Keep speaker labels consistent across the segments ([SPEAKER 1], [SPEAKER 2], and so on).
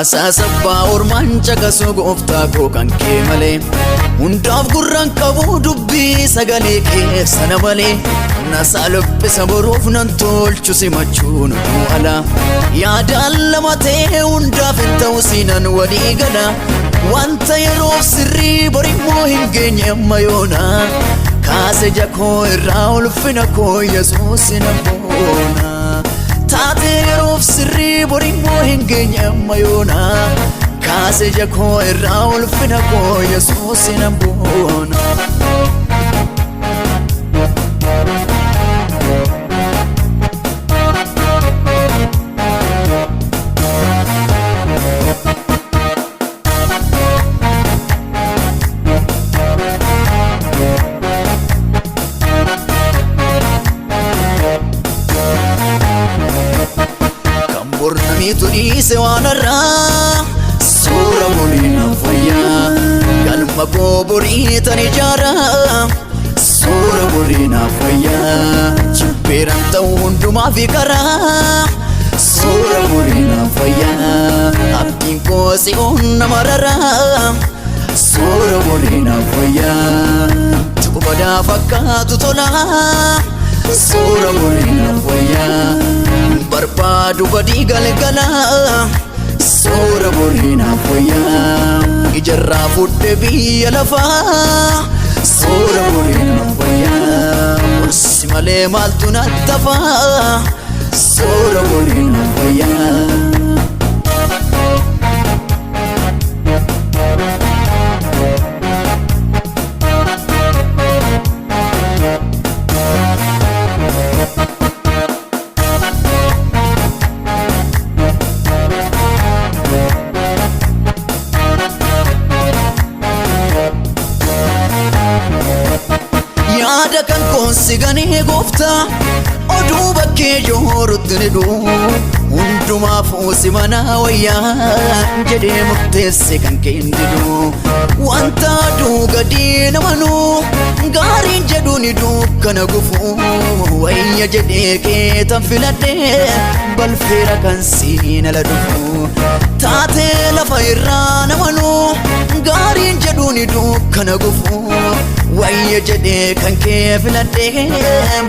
[SPEAKER 1] Asasabba orman caqasu gooftaa koo kan kee malee hundaaf gurraan qabu dubbii sagalee keessana malee nasaa lophisa boruuf nan tolchu simachuun ala yaadaan lama ta'e hundaaf hin ta'u siinan walii gala wanta yeroof sirrii borimmoo hin geenye amma yoona kaase jakoo irraa ulfina koo Yesuus na boona taate yeroof sirrii borimmoo hin geenye amma yoona kaase jakoo irraa ulfina koo Yesuus na boona. Turise wanarra sura bolina faya kalma ko borita ni jara sura bolina faya chiperan ta unduma fikara sura bolina faya abdin ko si onna marara sura bolina faya tukubada fakatu tola sura bolina faya barbadu badi galgala sura borina foya ijarra fudde biya lafa sura borina foya simale maltu nattafa sura borina foya. Yaada kan konsiganii goofta oduu bakkee joorutti ni duu hundumaaf simana wayyaa jedhee murteesse kan keendidu wanta aduu gadii namanuu gaariin jedhu ni dukkana gufu wayya jedhee keetan filadhee balfeera kan siinala dhufu taatee lafa irraa namanuu gaariin jedhu ni dukkana gufu wayya jedhee kan kee filadhee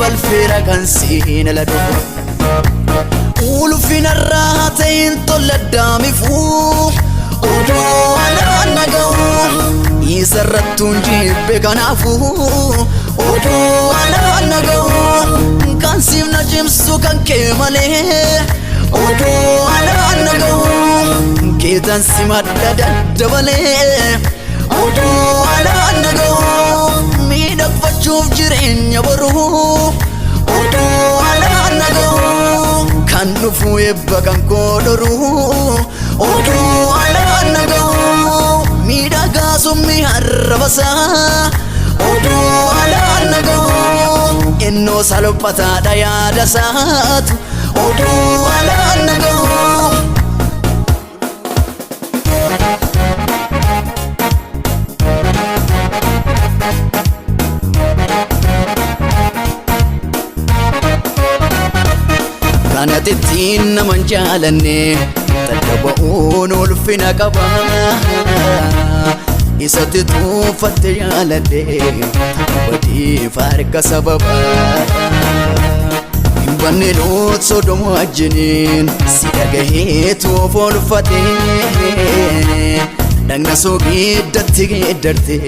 [SPEAKER 1] balfeera kan siinala dhufu ulfinarraa ta'in tolladdaamifuu odoo alaan naga'u isarrattuun jibbe kanaafuu odoo alaan naga'u kan siif na cimsu kan kee malee odoo alaan naga'u keetan simadha daddabalee odoo alaan naga'u miidhagfachuuf jireenya boruu odoo alaan naga'u kan dhufu ebba kan koodhoruu oduu alaan naga'u miidhagaa summi harrabasaa oduu alaan naga'u innoo salophataadha yaada isaatu oduu alaan naga'u. Kanatittiin naman jaalanne tattaaba'uun ulfina qaba isatti tuuffatte jaaladhe tabbatiif harka sababa hin banne nuut Sodoma wajjiniin si dhagahee tuuf olfate dhagna soo giddatti geeddarte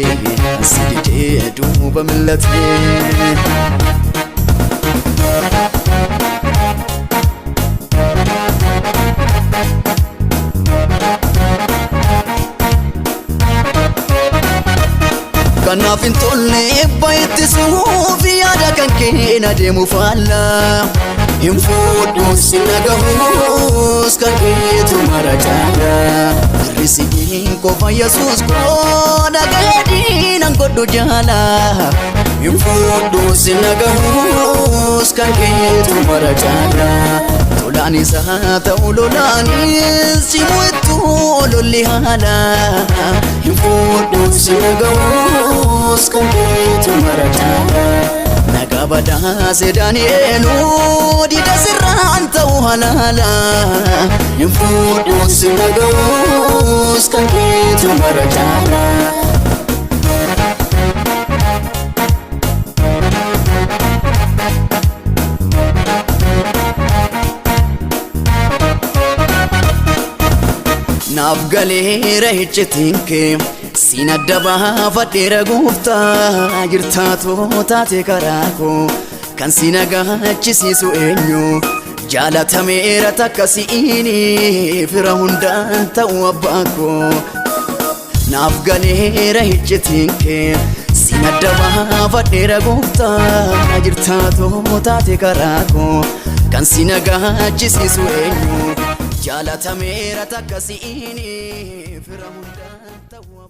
[SPEAKER 1] si didee duuba millate. Kanaaf hin tolle ebba ittisuuf yaada kan keen adeemu faalla hin fuudhuus hin dhagahuus kan keetu mara caala hirrisiin qofa Yesuus koo dhagaadhiinan godhu jaala hin fuudhuus hin dhagahuus kan keetu mara caala tolaan isaa ta'u lolaanis simu ittuu lolli haala hin fuudhuus hin dhagahuus kan keetu mara caala nagabada sedanienu dida sirran ta'u halala infudu sinagus kan keetu marajala naaf galeera iccitinke sina daba fadheera gooftaa jirtaatu taate karaako kan sina gaachisiisu eenyu jaalatameera takka si'ini fira hundaan ta'u abbaako naaf galeera iccitinke sina daba fadheera gooftaa jirtaatu taate karaako kan sina gaachisiisu eenyu jaalatameera takka si'ini fira hundaan ta'u